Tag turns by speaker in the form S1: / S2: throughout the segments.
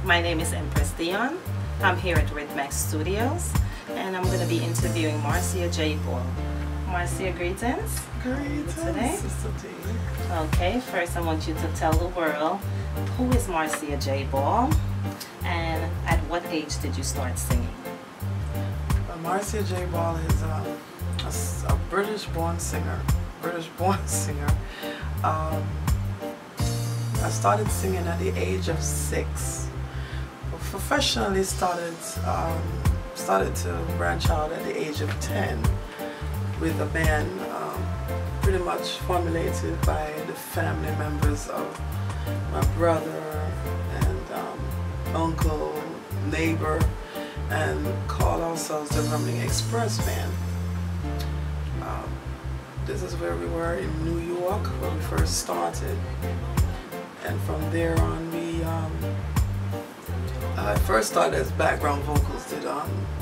S1: My name is Empress Dion. I'm here at Rhythmax Studios, and I'm going to be interviewing Marcia J. Ball. Marcia, greetings.
S2: Greetings, Sister T.
S1: Okay, first I want you to tell the world, who is Marcia J. Ball, and at what age did you start singing?
S2: Marcia J. Ball is a British-born singer. I started singing at the age of 6. Professionally started to branch out at the age of 10 with a band pretty much formulated by the family members of my brother and uncle, neighbor, and called ourselves the Rumbling Express Band. This is where we were in New York when we first started, and from there on I first started as background vocals, did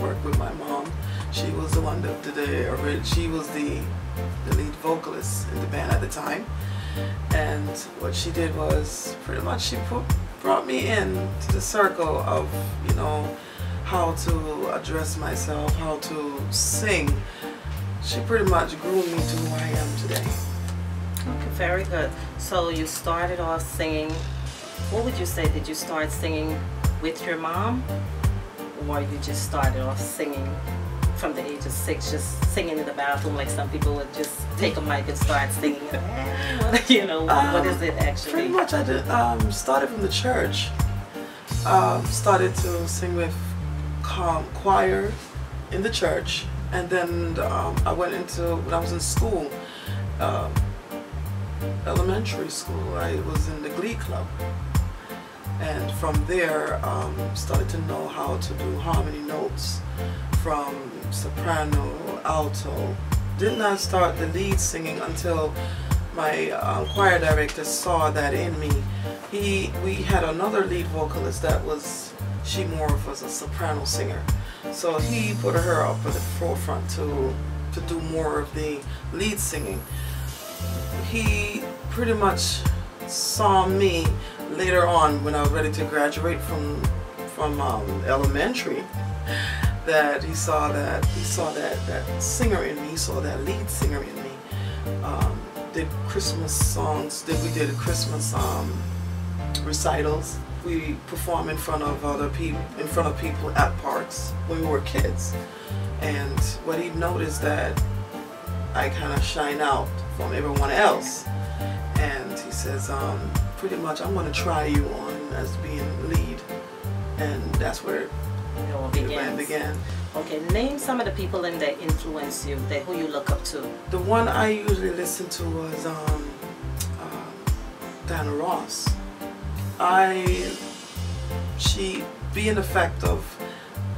S2: work with my mom. She was the one that did she was the lead vocalist in the band at the time, and what she did was pretty much she brought me in to the circle of, you know, how to address myself, how to sing. She pretty much groomed me to who I am today.
S1: Okay, very good. So you started off singing. What would you say? Did you start singing with your mom, or you just started off singing from the age of 6, just singing in the bathroom like some people would just take a mic and start singing? You know, what is it actually?
S2: Pretty much I did, started from the church. Started to sing with choir in the church, and then I went into, when I was in school, elementary school, I was in the glee club, and from there started to know how to do harmony notes from soprano, alto. Did not start the lead singing until my choir director saw that in me. We had another lead vocalist that was, she more of was a soprano singer, so he put her up at the forefront to do more of the lead singing. He pretty much saw me later on when I was ready to graduate from elementary, that he saw that singer in me, he saw that lead singer in me. Did Christmas songs, we did Christmas recitals. We performed in front of other people, in front of people at parks when we were kids. And what he noticed that I kind of shine out from everyone else, and he says, pretty much, I'm going to try you on as being lead, and that's where it all began.
S1: Okay, name some of the people that influence you, who you look up to.
S2: The one I usually listened to was Diana Ross. She being the fact of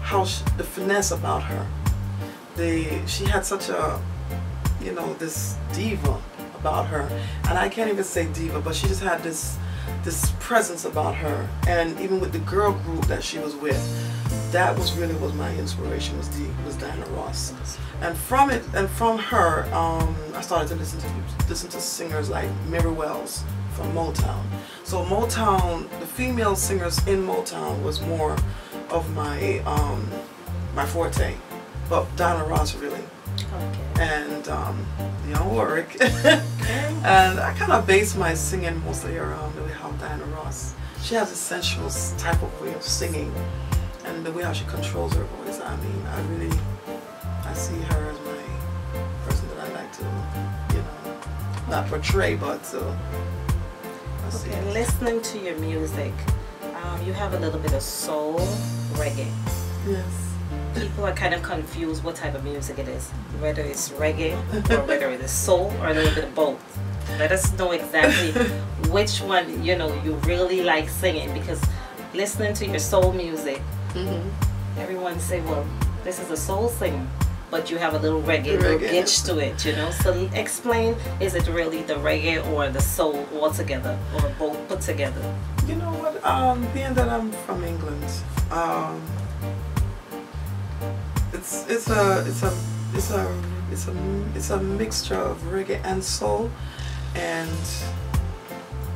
S2: how the finesse about her. She had such a, you know, this diva about her, and I can't even say diva, but she just had this presence about her. And even with the girl group that she was with, that was really what my inspiration was Diana Ross. And from her, I started to listen to singers like Mary Wells from Motown. So Motown, the female singers in Motown was more of my my forte, but Diana Ross really.
S1: Okay.
S2: And Young Warwick. And I kind of base my singing mostly around the way how Diana Ross, she has a sensual type of way of singing, and the way how she controls her voice. I mean, I see her as my person that I like to, you know, not portray, but
S1: okay, listening to your music, you have a little bit of soul, reggae.
S2: Yes.
S1: People are kind of confused what type of music it is, whether it's reggae or whether it is soul or a little bit of both. Let us know exactly which one, you know, you really like singing, because listening to your soul music, everyone say, well, this is a soul singer, but you have a little reggae, little itch to it, you know. So explain, is it really the reggae or the soul all together, or both put together?
S2: You know what, being that I'm from England, it's a mixture of reggae and soul, and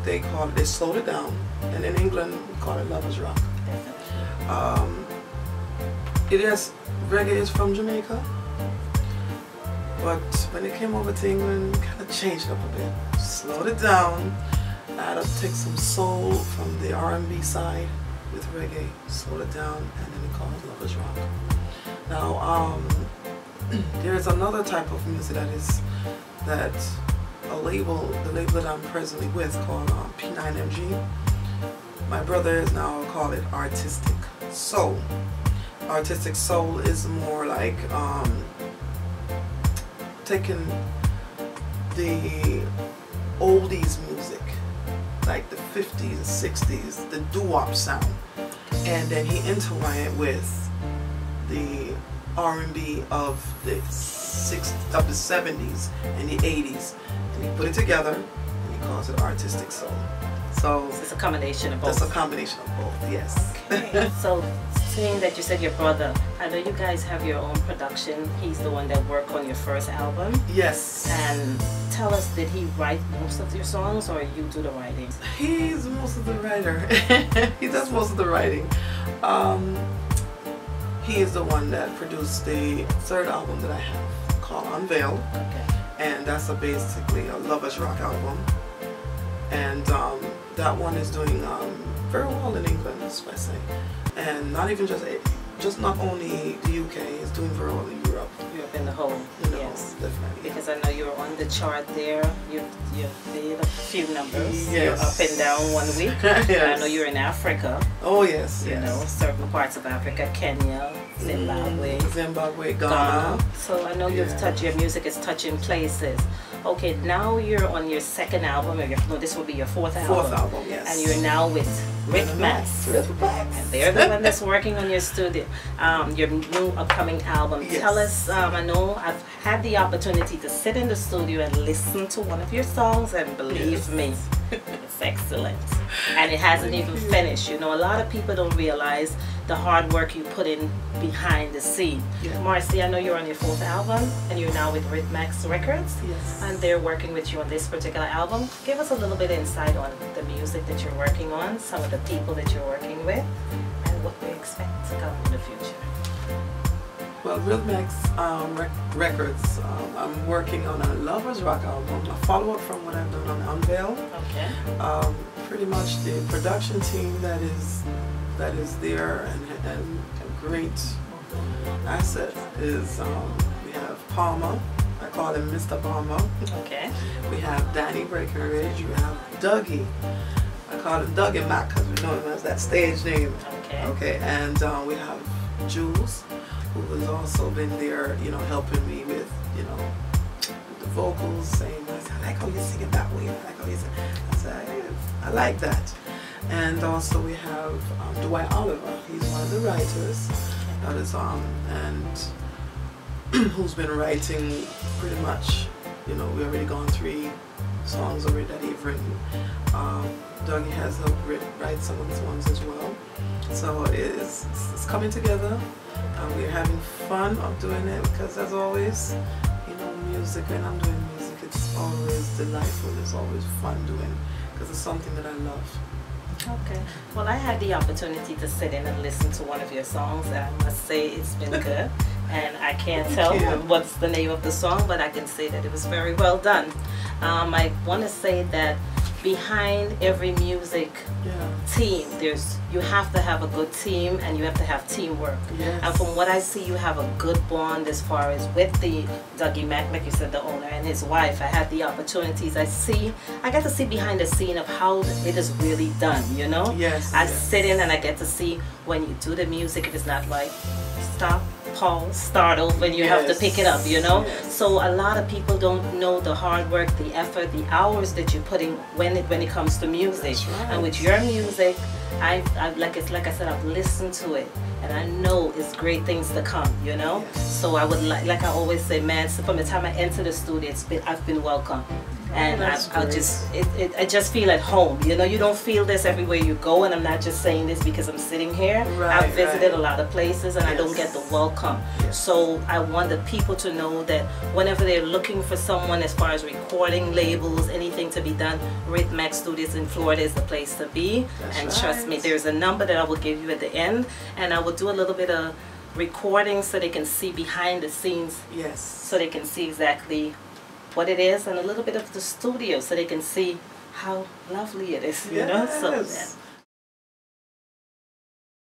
S2: they slowed it down, and in England we call it lovers rock. It is, reggae is from Jamaica, but when it came over to England, kind of changed it up a bit, slowed it down. I had to take some soul from the R&B side with reggae, slowed it down, and then we called it lovers rock. Now, there's another type of music that the label that I'm presently with called P9MG. My brother is now called it artistic soul. Artistic soul is more like taking the oldies music, like the 50s and 60s, the doo-wop sound, and then he intertwined it with the R&B of the 70s and the 80s, and he put it together and he calls it artistic soul. So
S1: it's a combination of both.
S2: It's a combination of both, yes.
S1: Okay. So seeing that you said your brother, I know you guys have your own production. He's the one that worked on your first album.
S2: Yes.
S1: And tell us, did he write most of your songs or you do the writing?
S2: He's most of the writer. He does most of the writing. He is the one that produced the third album that I have called Unveiled.
S1: Okay.
S2: And that's basically a lovers rock album. And that one is doing very well in England, especially. And not even just not only the UK, it's doing very well in Europe.
S1: Europe in the whole,
S2: yes, definitely.
S1: Because I know you were on the chart there. You did a few numbers.
S2: Yes.
S1: You're up and down one week.
S2: Yes.
S1: I know you're in Africa.
S2: Oh yes,
S1: You know, certain parts of Africa, Kenya, Zimbabwe,
S2: Ghana.
S1: So I know your music is touching places. Okay, now you're on your second album, or no, this will be your fourth album.
S2: Fourth album, yes.
S1: And you're now with Rick Max. And they're the one that's working on your studio, your new upcoming album.
S2: Yes.
S1: Tell us, I know I've had the opportunity to sit in the studio and listen to one of your songs, and believe me, it's excellent. And it hasn't even finished. You know, a lot of people don't realize the hard work you put in behind the scene.
S2: Yeah.
S1: Marcia, I know you're on your fourth album, and you're now with Rick Max Records.
S2: Yes.
S1: And they're working with you on this particular album. Give us a little bit of insight on the music that you're working on, some of the people that you're working with, and what we expect to come in the future.
S2: Well, Rick Max Records, I'm working on a lovers rock album, a follow-up from what I've done on Unveil.
S1: Okay.
S2: Pretty much the production team that is there and a great asset is we have Palmer. I call him Mr. Palmer.
S1: Okay.
S2: We have Danny Breckenridge. We have Dougie. I call him Dougie Mac because we know him as that stage name.
S1: Okay.
S2: Okay. And we have Jules, who has also been there, you know, helping me with, you know, the vocals, saying, I like how you sing it that way. I like how you sing. I said, I like that. And also we have Dwight Oliver. He's one of the writers that is and who's been writing pretty much, you know, we've already gone 3 songs already that he's written. Dougie has helped write some of his ones as well. So it's coming together. We're having fun of doing it because, as always, you know, music, when I'm doing music, it's always delightful. It's always fun doing because it's something that I love.
S1: Okay. Well, I had the opportunity to sit in and listen to one of your songs, and I must say it's been good. And I can't tell what's the name of the song, but I can say that it was very well done. I want to say that behind every music team, you have to have a good team, and you have to have teamwork.
S2: Yes.
S1: And from what I see, you have a good bond as far as with the Dougie Mac, like you said, the owner, and his wife. I had the opportunities. I get to see behind the scene of how it is really done, you know?
S2: Yes.
S1: I sit in and I get to see when you do the music, if it's not like stop, pause, start over, and you have to pick it up, you know?
S2: Yes.
S1: So a lot of people don't know the hard work, the effort, the hours that you put in when it comes to music.
S2: That's right.
S1: And with your music, I've like I said, I've listened to it, and I know it's great things to come, you know?
S2: Yes.
S1: So I would like I always say, man, so from the time I enter the studio, I've been welcome. And
S2: that's
S1: I
S2: great.
S1: just, I just feel at home. You know, you don't feel this everywhere you go, and I'm not just saying this because I'm sitting here.
S2: Right,
S1: I've visited
S2: right.
S1: a lot of places, and I don't get the welcome. So I want the people to know that whenever they're looking for someone as far as recording labels, anything to be done, Rhythm Max Studios in Florida is the place to be.
S2: That's
S1: and
S2: right.
S1: trust me, there's a number that I will give you at the end, and I will do a little bit of recording so they can see behind the scenes,
S2: Yes.
S1: so they can see exactly what it is, and a little bit of the studio so they can see how lovely it is, you know. So
S2: Yes.